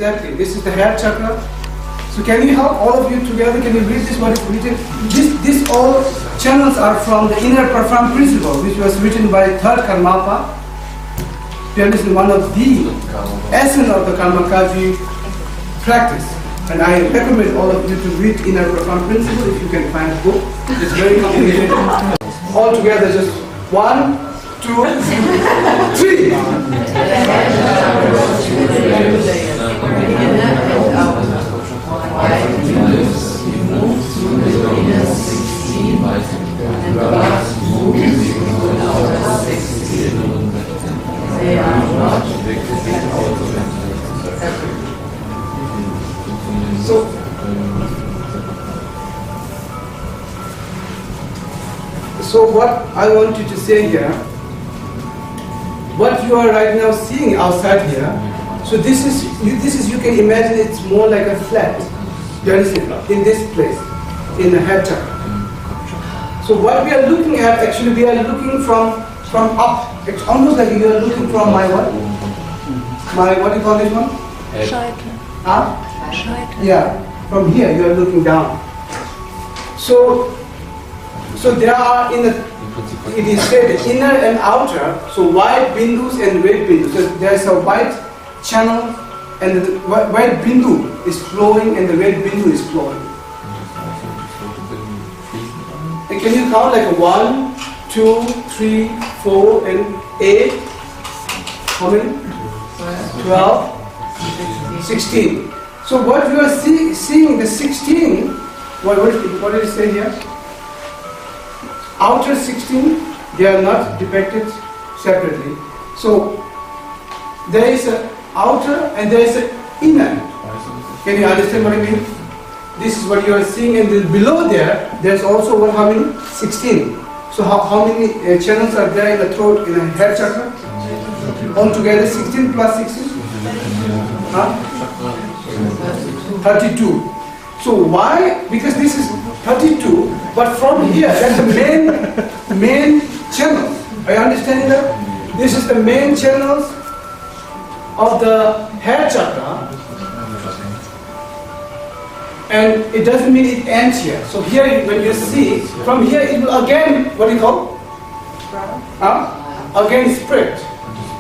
exactly. This is the hair chakra. So can you help all of you together? Can you read this? What is written? This all channels are from the inner profound principle, which was written by third Karmapa. This is one of the essence of the Karmakaji practice. And I recommend all of you to read inner profound principle if you can find a book. It's very complicated. All together, just 1, 2, 3. They are not So what I want you to say here, what you are right now seeing outside here, so this is you can imagine it's more like a flat. You understand? In this place, in the head chakra. So what we are looking at, actually we are looking from up. It's almost like you are looking from my what? My, what do you call this one? Scheitel. Huh? Scheitel. Yeah, from here you are looking down. So there are it is said inner and outer, so white bindus and red bindus. So there is a white channel and the white bindu is flowing and the red bindu is flowing. And can you count like 1, 2, 3, 4 and 8? How many? 12, 16. So what you are seeing the 16, what did it say here? Outer 16, they are not depicted separately. So there is an outer and there is an inner. Can you understand what I mean? This is what you are seeing, and then below there's also what, how many? 16. So how many channels are there in the throat, in the head chakra? Altogether 16 plus 16? Huh? 32. So why? Because this is 32, but from here, that's the main channel. Are you understanding that? This is the main channels of the head chakra. And it doesn't mean it ends here. So here, when you see, from here it will again, what do you call? Again spread.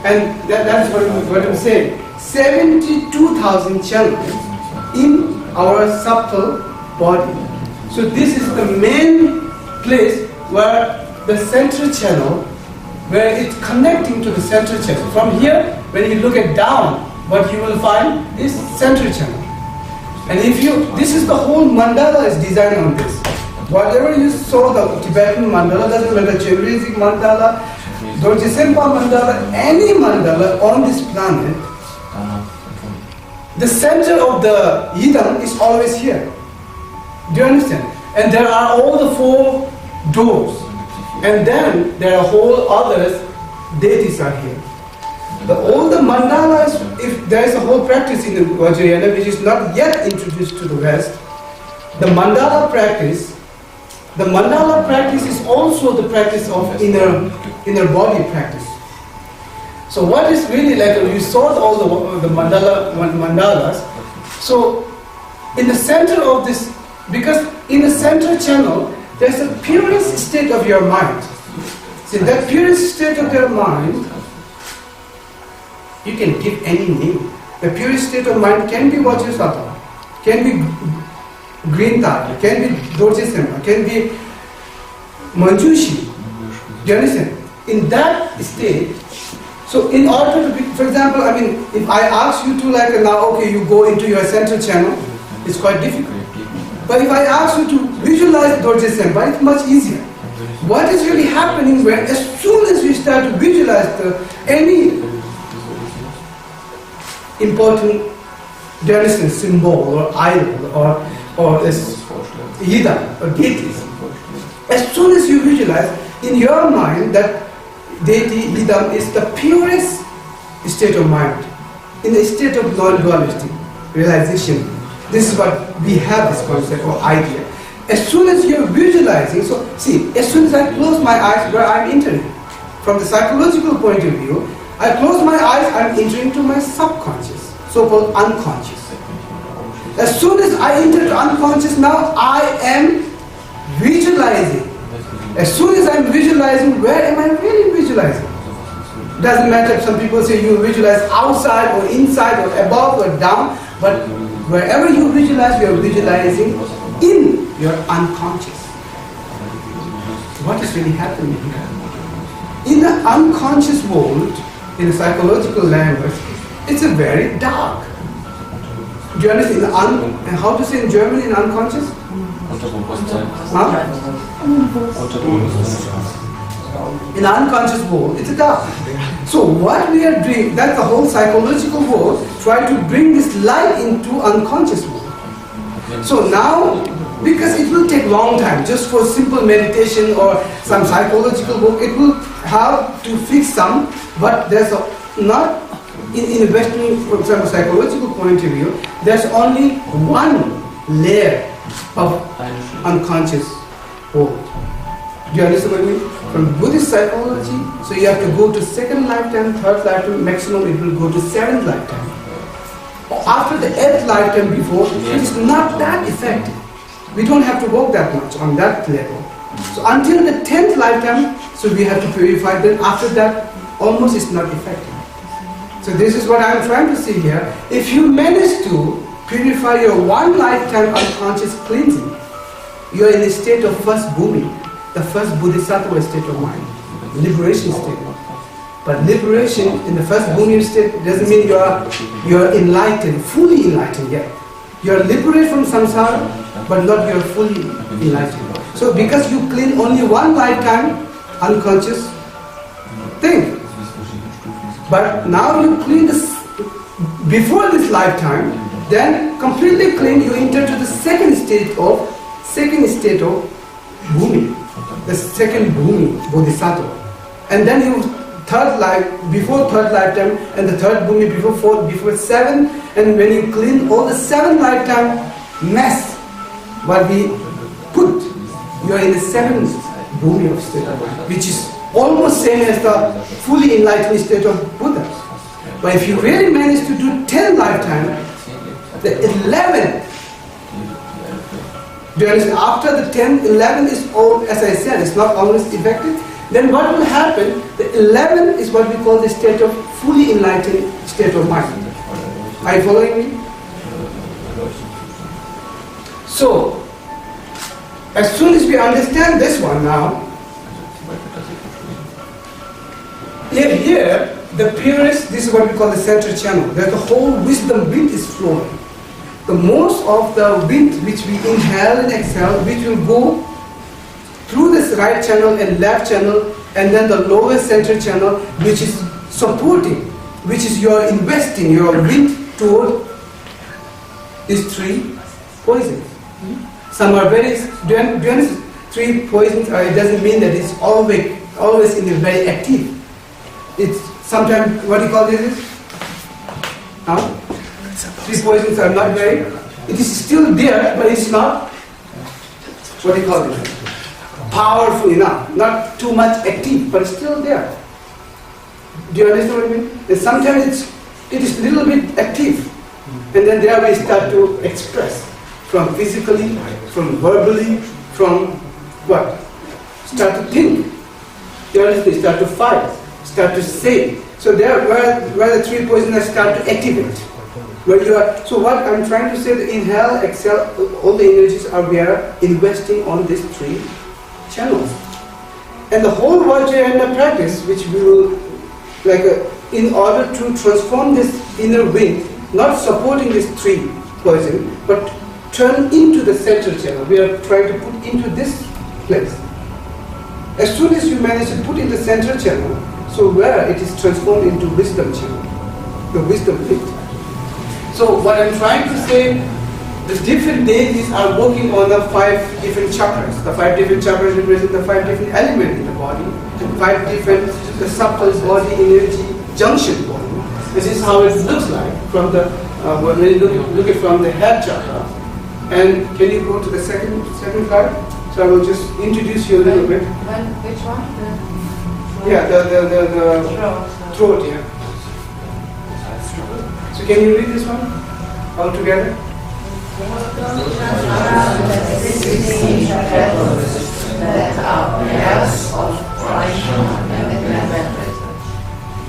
And that's what I'm saying. 72,000 channels in our subtle body. So this is the main place where the central channel, where it's connecting to the central channel. From here, when you look at down, what you will find is central channel. And this is the whole mandala is designed on this. Whatever you saw, the Tibetan mandala, doesn't matter, Chinese mandala, Dorje Sempa mandala, any mandala on this planet, the center of the yidam is always here. Do you understand? And there are all the 4 doors. And then there are whole others, deities are here. All the mandalas, if there is a whole practice in the Vajrayana which is not yet introduced to the West, the mandala practice is also the practice of inner body practice. So what is really like, you saw all the mandalas. So in the center of this, because in the central channel, there's a purest state of your mind. See, that purest state of your mind, you can give any name. The purest state of mind can be Vajrasattva, can be Green Tattva, can be Dorje Sempa, can be Manjushi. Do you understand? In that state, so in order to be, for example, I mean, if I ask you to like now, okay, you go into your central channel, it's quite difficult. But if I ask you to visualize Dorje Sempa, it's much easier. What is really happening when, as soon as we start to visualize any important symbol or idol or yidam or deities, as soon as you visualize in your mind that deity yidam is the purest state of mind, in the state of non-dualistic realization. This is what we have, this concept or idea. As soon as you're visualizing, so see, as soon as I close my eyes, where I'm entering, from the psychological point of view, I close my eyes, I'm entering to my subconscious. so-called unconscious. As soon as I enter to unconscious, now I am visualizing. As soon as I'm visualizing, where am I really visualizing? Doesn't matter if some people say you visualize outside or inside or above or down, but wherever you visualize, you are visualizing in your unconscious. What is really happening here? In the unconscious world, in a psychological language, it's a very dark. Do you understand? And how to say in German in unconscious? Huh? In the unconscious world, it's dark. So what we are doing, that's the whole psychological world, try to bring this light into unconscious world. So now, because it will take long time, just for simple meditation or some psychological work, it will have to fix some, but there's not, in a Western, for example, psychological point of view, there's only one layer of unconscious world. Do you understand what I mean? From Buddhist psychology, so you have to go to second lifetime, third lifetime, maximum it will go to seventh lifetime. After the 8th lifetime before, it is not that effective. We don't have to work that much on that level. So until the 10th lifetime, so we have to purify. Then after that, almost it's not effective. So this is what I'm trying to say here. If you manage to purify your one lifetime unconscious cleansing, you are in a state of first bhumi, the first bodhisattva state of mind, liberation state. But liberation in the first bhumi state doesn't mean you are enlightened, fully enlightened yet. You are liberated from samsara, but not you are fully enlightened. So because you clean only one lifetime unconscious thing, but now you clean this before this lifetime, then completely clean, you enter to the second state of bhumi, the second bhumi, bodhisattva, and then you before third lifetime, and the third bhumi before fourth, before seven, and when you clean all the 7 lifetime mess, what we put, you are in the 7th bhumi of state of mind, which is almost same as the fully enlightened state of Buddha. But if you really manage to do 10 lifetime, the 11th, do you understand? After the 10th, 11 is all, as I said, it's not always effective. Then what will happen? The 11th is what we call the state of fully enlightened state of mind. Are you following me? So, as soon as we understand this one now, here, the purest, this is what we call the central channel, where the whole wisdom wind is flowing. The most of the wind which we inhale and exhale, which will go through this right channel and left channel, and then the lower central channel, which is supporting, which is your investing your wind toward these 3 poisons. Some are very, do you understand? 3 poisons, it doesn't mean that it's always in the very active. It's sometimes, what do you call this? 3 poisons are not very, it is still there, but it's not, what do you call it? Powerful enough, not too much active, but still there. Do you understand what I mean? And sometimes it is a little bit active, and then there we start to express, from physically, from verbally, from what? Start to think. You understand? Start to fight, start to say. So there, where the 3 poisons start to activate. Where you are. So what I'm trying to say, the inhale, exhale, all the energies are we are investing on these 3 channels. And the whole Vajrayana practice, which we will, in order to transform this inner wind, not supporting this 3 poison, but turn into the central channel. We are trying to put into this place. As soon as you manage to put in the central channel, so where it is transformed into wisdom channel, the wisdom wind. So what I'm trying to say, the different deities are working on the 5 different chakras. The 5 different chakras represent the 5 different elements in the body, and 5 different the subtle body energy junction point. This is how it looks like from the when you look at from the head chakra. And can you go to the second card? So I will just introduce you a little bit. Which one? The throat. Yeah, the throat. Yeah. So So can you read this one all together?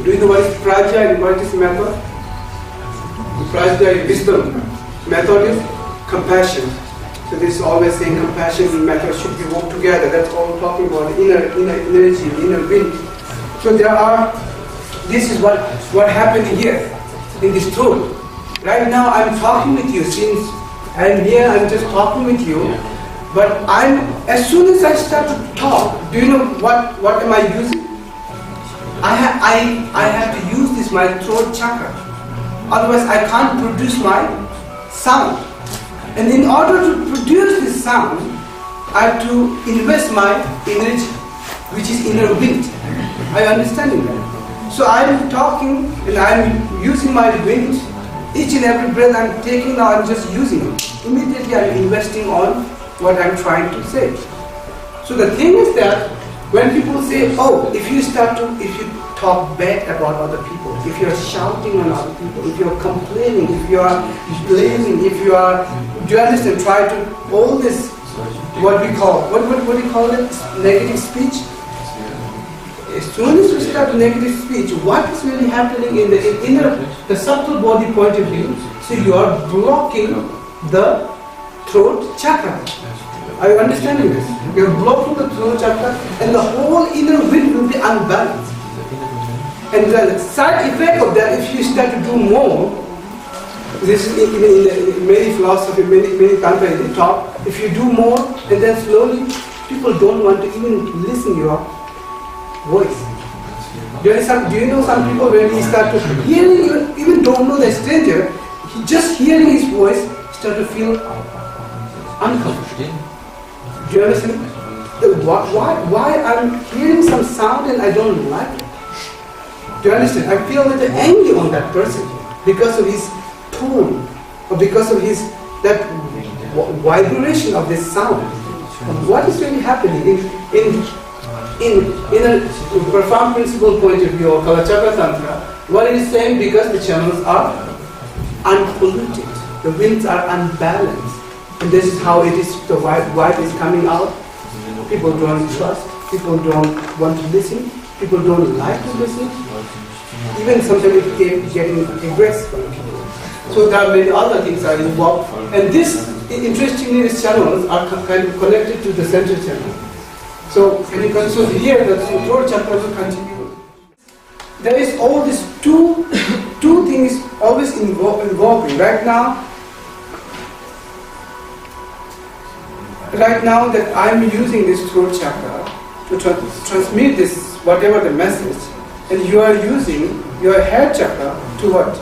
Do you know what is Prajna and what is method? Prajna is wisdom. Method is compassion. So this is always saying compassion and method should be worked together. That's all talking about inner energy, inner wind. So this is what happened here in this throat. Right now I'm talking with you. Since I'm here, I'm just talking with you. But as soon as I start to talk, do you know what am I using? I have to use this my throat chakra. Otherwise I can't produce my sound. And in order to produce this sound, I have to invest my energy, which is inner wind. Are you understanding that? So I'm talking and I'm using my wind. Each and every breath I'm taking now, I'm just using it. Immediately I'm investing on what I'm trying to say. So the thing is that when people say, oh, if you talk bad about other people, if you're shouting on other people, if you're complaining, if you are blaming, if you are, do you understand, try to, all this, what we call, what do you call it, negative speech? As soon as you start negative speech, what is really happening in the inner, the subtle body point of view? So you are blocking the throat chakra. Are you understanding this? You are blocking the throat chakra and the whole inner wind will be unbalanced. And the side effect of that, if you start to do more, this is in many philosophy, many countries they talk, if you do more and then slowly, people don't want to even listen to your voice. Do you know some people when he start to hearing, even don't know the stranger, just hearing his voice start to feel uncomfortable. Do you understand? Why I'm hearing some sound and I don't like it? Do you understand? I feel a little angry on that person because of his tone or because of that vibration of this sound. What is really happening in a profound principle point of view of Kalachakra Tantra? What it is saying, because the channels are unpolluted, the winds are unbalanced, and this is how it is. The vibe is coming out. People don't trust. People don't want to listen. People don't like to listen. Even sometimes it keeps getting aggressive. So there are many other things are involved. And this, interestingly, these channels are kind of connected to the central channel. So here the throat chakra will continue. There is all these two things always involving. Right now that I'm using this throat chakra to transmit this, whatever the message, and you are using your head chakra to what?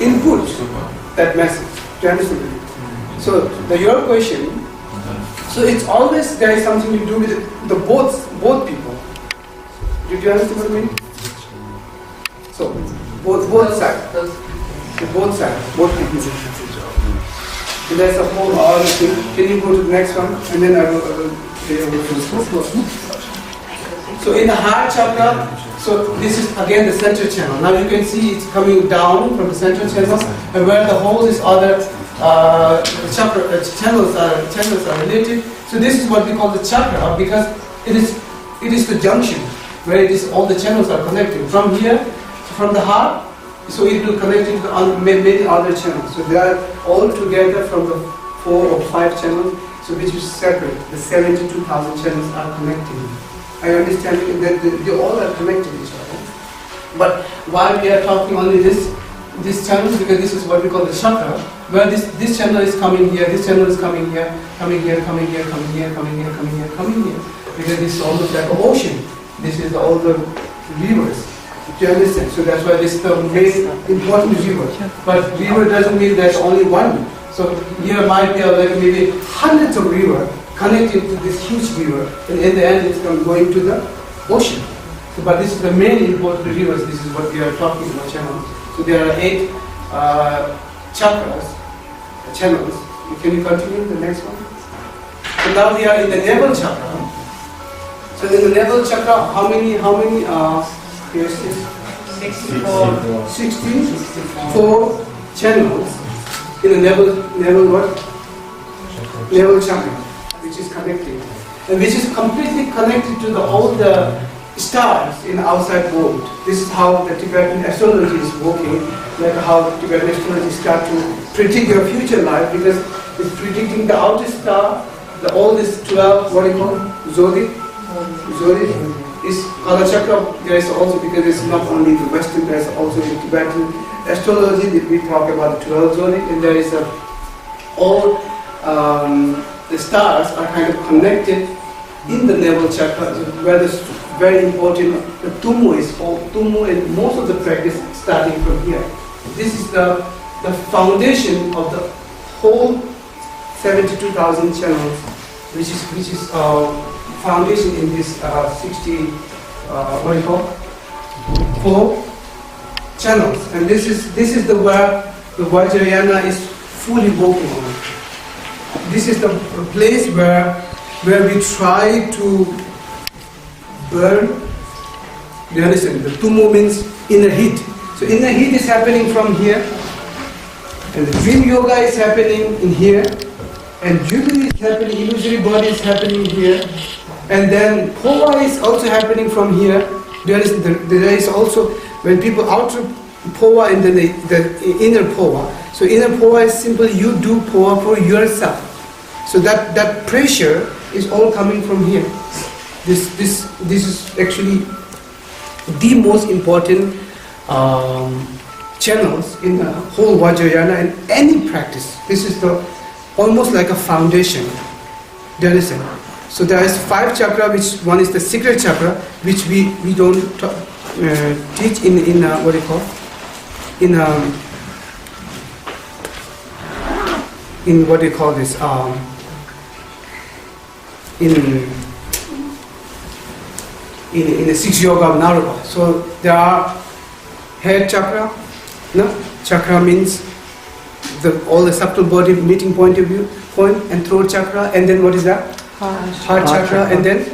Input that message. Do you understand? So your question, so it's always there is something to do with the both people. Did you understand what I mean? So both sides. Both people. So that's a whole other thing. Can you go to the next one? And then I will say over to. So in the heart chakra, so this is again the central channel. Now you can see it's coming down from the central channel, and where the whole is other channels are related. So this is what we call the chakra, because it is the junction where it is all the channels are connected. From here, from the heart, so it will connect into many other channels. So they are all together from the 4 or 5 channels, so which is separate. The 72,000 channels are connected. I understand that they all are connected to each other. But why we are talking only this channels, because this is what we call the chakra, where this channel is coming here, this channel is coming here, coming here, coming here, coming here, coming here, coming here, coming here. Because this is almost like an ocean. This is all the rivers. Do you understand? So that's why this is the main important river. But river doesn't mean there's only one. So here might be like maybe hundreds of rivers connected to this huge river, and in the end it's going to the ocean. So, but this is the main important rivers. This is what we are talking about channels. So there are 8 chakras, channels. Can you continue the next one? So now we are in the navel chakra. So in the navel chakra, how many? Here 6. 64 channels in the navel chakra, which is connected, and which is completely connected to all the stars in the outside world. This is how the Tibetan astrology is working, like how Tibetan astrology start to predict your future life, because it's predicting the outer star, all this 12, what do you call it? Zodiac is Kala Chakra. There is also, because it's not only the Western, there is also in Tibetan astrology that we talk about the 12 zodiac, and there is all the stars are kind of connected in the navel chakra, where the very important, the Tummo is called Tummo, and most of the practice starting from here. This is the foundation of the whole 72,000 channels, which is foundation in this 4 channels, and this is the where the Vajrayana is fully working on. This is the place where we try to burn. Do you understand? The Tummo means inner heat. So inner heat is happening from here, and the dream yoga is happening in here, and Jubilee is happening, illusory body is happening here, and then Pova is also happening from here. Do you understand? There is also, when people outer Pova and then the inner Pova. So inner Pova is simply you do Pova for yourself. So that pressure is all coming from here. This is actually the most important channels in the whole Vajrayana and any practice. This is almost like a foundation. Do you understand? So there is 5 chakra, which one is the secret chakra, which we don't teach in what do you call, in what do you call this, in the Six Yoga of Naropa. So there are head chakra, no? Chakra means all the subtle body meeting point, and throat chakra, and then what is that? Heart chakra, and then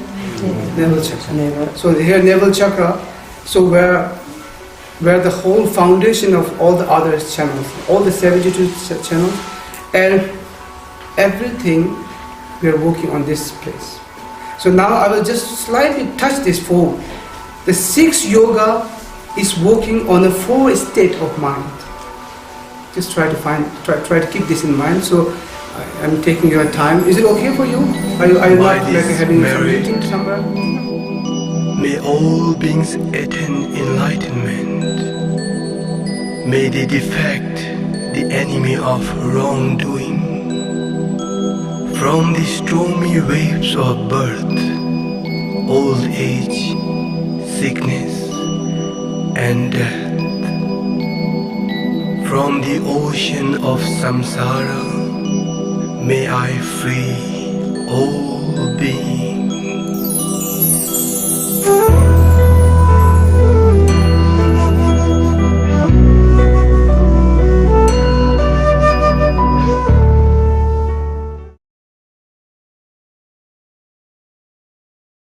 navel chakra. So here navel chakra, so where the whole foundation of all the other channels, all the 72 channels, and everything, we are working on this place. So now I will just slightly touch this forward. The 6 yoga is working on a 4 state of mind. Just try to keep this in mind. So I'm taking your time. Is it okay for you? Are you not like having some meeting somewhere? May all beings attain enlightenment. May they defect the enemy of wrongdoing. From the stormy waves of birth, old age, sickness, and death. From the ocean of samsara, may I free all beings.